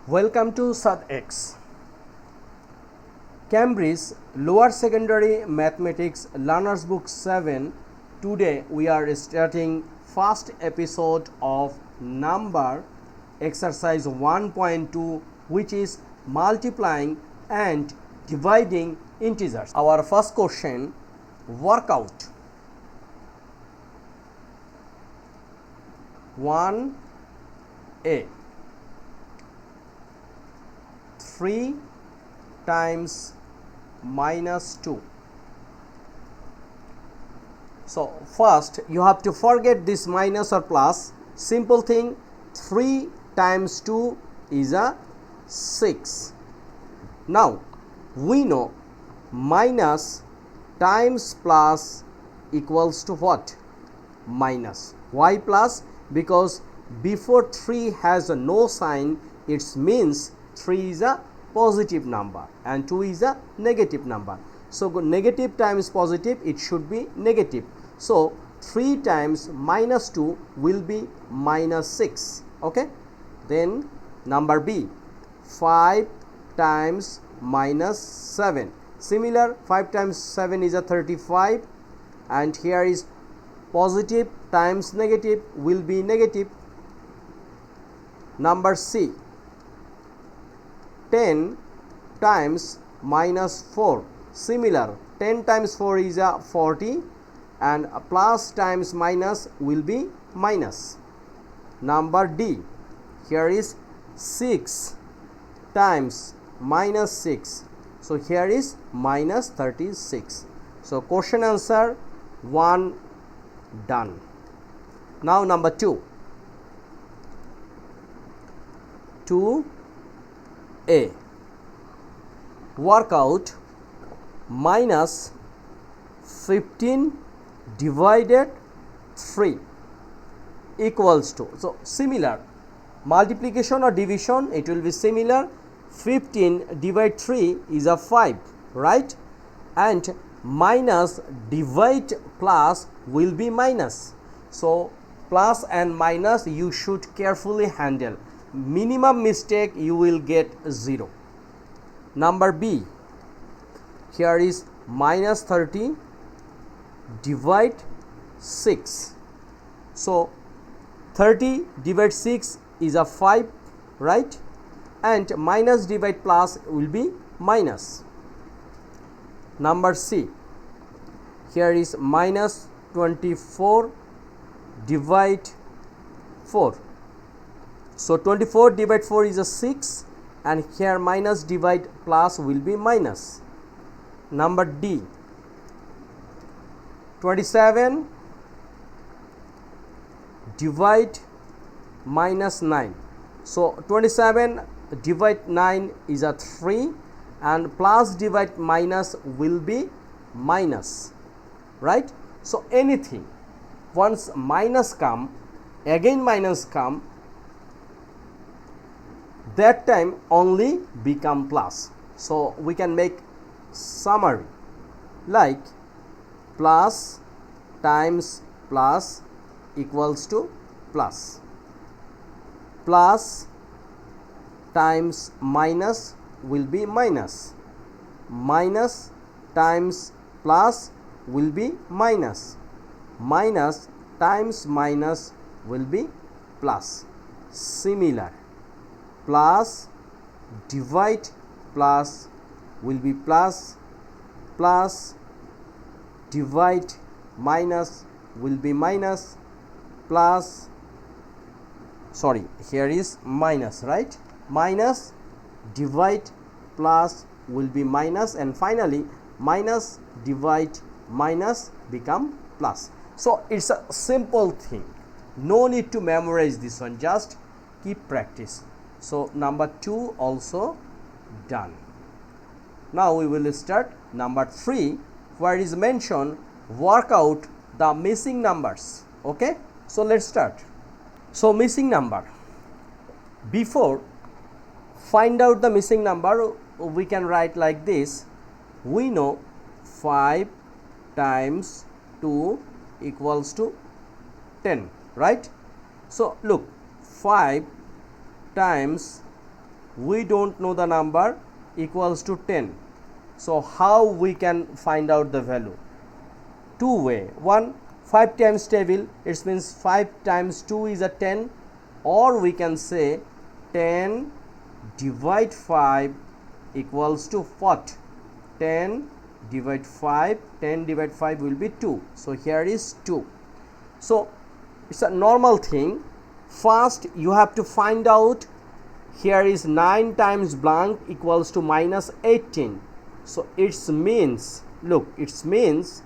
Welcome to saadX. Cambridge Lower Secondary Mathematics Learners Book 7. Today we are starting first episode of number exercise 1.2, which is multiplying and dividing integers. Our first question, work out 1a. 3 times minus 2. So first you have to forget this minus or plus. Simple thing, 3 times 2 is a 6. Now we know minus times plus equals to what? Minus. Why plus? Because before 3 has a no sign, it means 3 is a positive number and 2 is a negative number. So negative times positive, it should be negative. So 3 times minus 2 will be minus 6. Okay. Then number B, 5 times minus 7. Similar, 5 times 7 is a 35, and here is positive times negative will be negative. Number C, 10 times minus 4. Similar, 10 times 4 is a 40, and a plus times minus will be minus. Number D, here is 6 times minus 6. So here is minus 36. So question answer 1 done. Now number 2. 2a. Work out minus 15 divided 3 equals to. So similar, multiplication or division, it will be similar. 15 divide 3 is a 5, right? And minus divide plus will be minus. So plus and minus you should carefully handle. Minimum mistake you will get 0. Number B, here is minus 30 divide 6. So 30 divide 6 is a 5, right? And minus divide plus will be minus. Number C, here is minus 24 divide 4. So 24 divide 4 is a 6, and here minus divide plus will be minus. Number D, 27 divide minus 9. So 27 divide 9 is a 3, and plus divide minus will be minus, right? So anything once minus come, again minus come, that time only become plus. So we can make summary like plus times plus equals to plus. Plus times minus will be minus. Minus times plus will be minus. Minus times minus will be plus. Similar, plus divide plus will be plus. Plus divide minus will be minus. Plus, sorry, here is minus, right? Minus divide plus will be minus, and finally minus divide minus become plus. So it's a simple thing, no need to memorize this one, just keep practice. So number 2 also done. Now we will start number 3, where is mentioned work out the missing numbers. Okay, so let's start. So missing number, before find out the missing number, we can write like this. We know 5 times 2 equals to 10, right? So look, 5 times we don't know the number equals to 10. So how we can find out the value? Two way. One, 5 times table, it means 5 times 2 is a 10, or we can say 10 divide 5 equals to what? 10 divide 5, 10 divide 5 will be 2. So here is 2. So it's a normal thing. First you have to find out, here is 9 times blank equals to minus 18. So it means, look, it means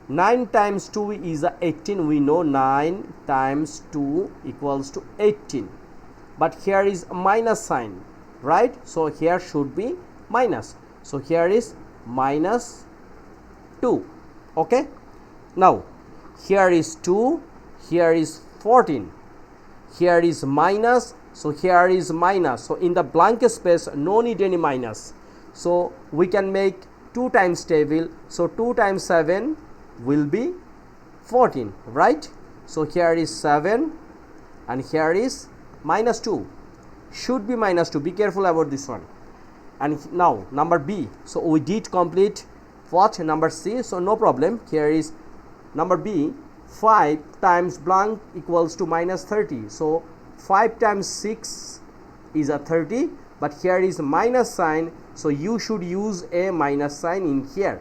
9 times 2 is 18. We know 9 times 2 equals to 18. But here is a minus sign, right? So here should be minus. So here is minus 2. Okay. Now here is 2, here is 14. Here is minus. So here is minus. So in the blank space, no need any minus. So we can make 2 times table. So 2 times 7 will be 14, right? So here is 7 and here is minus 2. Should be minus 2. Be careful about this one. And now number B. So we did complete what? Number C. So no problem. Here is number B. 5 times blank equals to minus 30. So 5 times 6 is a 30, but here is minus sign, so you should use a minus sign in here.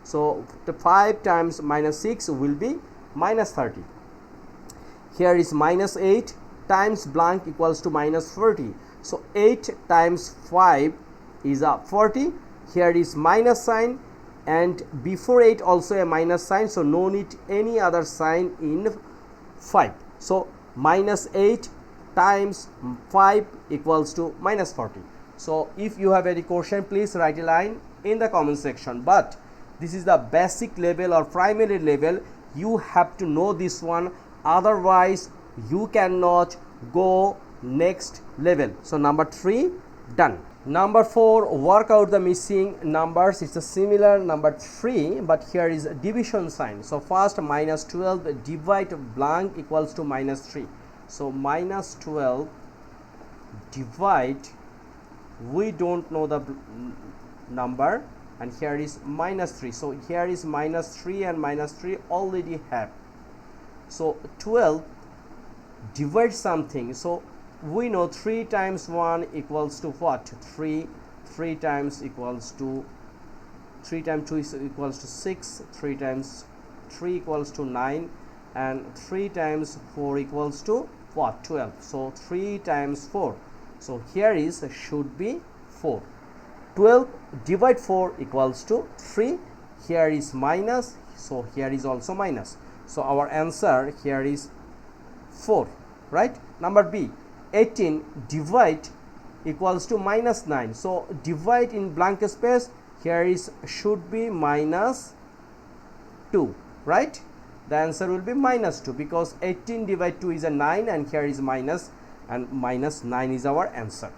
So the 5 times minus 6 will be minus 30. Here is minus 8 times blank equals to minus 40. So 8 times 5 is a 40. Here is minus sign, and before 8 also a minus sign, so no need any other sign in 5. So minus 8 times 5 equals to minus 40. So if you have any question, please write a line in the comment section. But this is the basic level or primary level. You have to know this one, otherwise you cannot go next level. So number 3 done. Number 4, work out the missing numbers. It's a similar number 3, but here is a division sign. So first, minus 12 divide blank equals to minus 3. So minus 12 divide, we don't know the number, and here is minus 3. So here is minus 3 and minus 3 already have. So 12 divide something. So we know 3 times 1 equals to what? 3 times equals to 3 times 2 is equals to 6, 3 times 3 equals to 9, and 3 times 4 equals to what? 12. So 3 times 4. So here is should be 4. 12 divide 4 equals to 3. Here is minus, so here is also minus. So our answer here is 4, right? Number B, 18 divide equals to minus 9. So divide in blank space, here is should be minus 2, right? The answer will be minus 2, because 18 divide 2 is a 9, and here is minus, and minus 9 is our answer.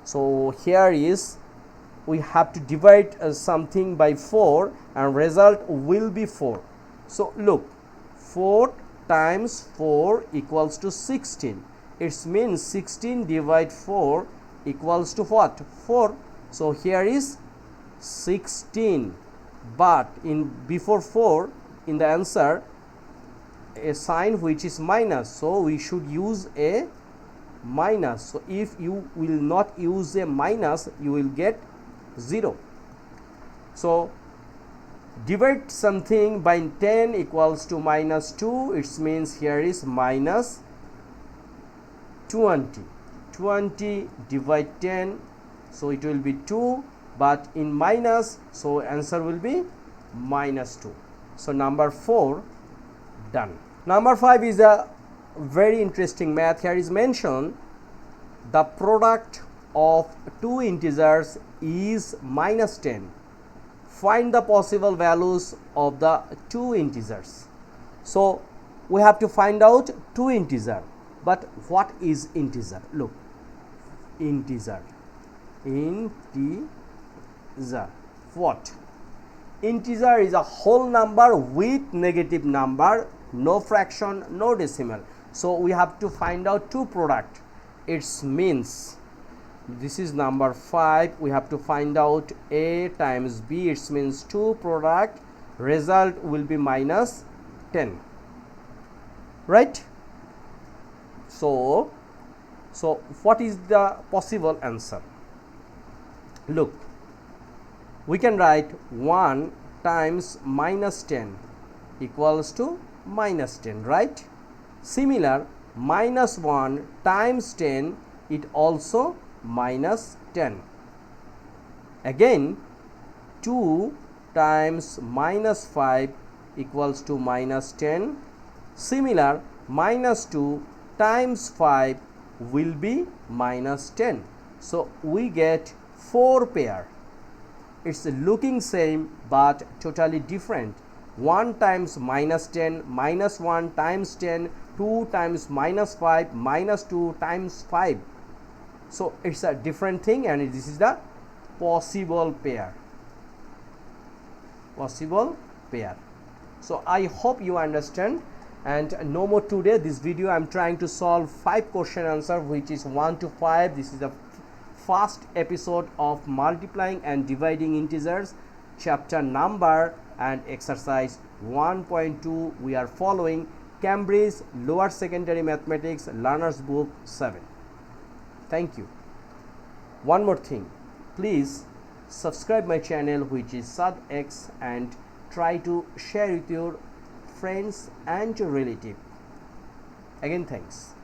So here is, we have to divide something by 4, and result will be 4. So look, 4 times 4 equals to 16. It means 16 divide 4 equals to what? 4. So here is 16, but in before 4 in the answer a sign which is minus, so we should use a minus. So if you will not use a minus, you will get 0. So divide something by 10 equals to minus 2. It means here is minus 20. 20 divide 10, so it will be 2, but in minus, so answer will be minus 2. So number 4 done. Number 5 is a very interesting math. Here is mentioned the product of two integers is minus 10. Find the possible values of the two integers. So we have to find out two integers. But what is integer? Look, integer. What? Integer is a whole number with negative number, no fraction, no decimal. So we have to find out two product. It means this is number 5. We have to find out A times B. It means 2 product. Result will be minus 10. Right? So what is the possible answer? Look, we can write 1 times minus 10 equals to minus 10, right? Similar, minus 1 times 10, it also minus 10. Again, 2 times minus 5 equals to minus 10. Similar, minus 2 times 5 will be minus 10. So we get 4 pair. It's looking same but totally different. 1 times minus 10, minus 1 times 10, 2 times minus 5, minus 2 times 5. So it's a different thing, and this is the possible pair. Possible pair. So I hope you understand. And no more today. This video I'm trying to solve 5 question answer, which is 1 to 5. This is the first episode of multiplying and dividing integers, chapter number and exercise 1.2. We are following Cambridge Lower Secondary Mathematics Learners Book 7. Thank you. One more thing, please subscribe my channel, which is saadX, and try to share with your friends and your relative. Again, thanks.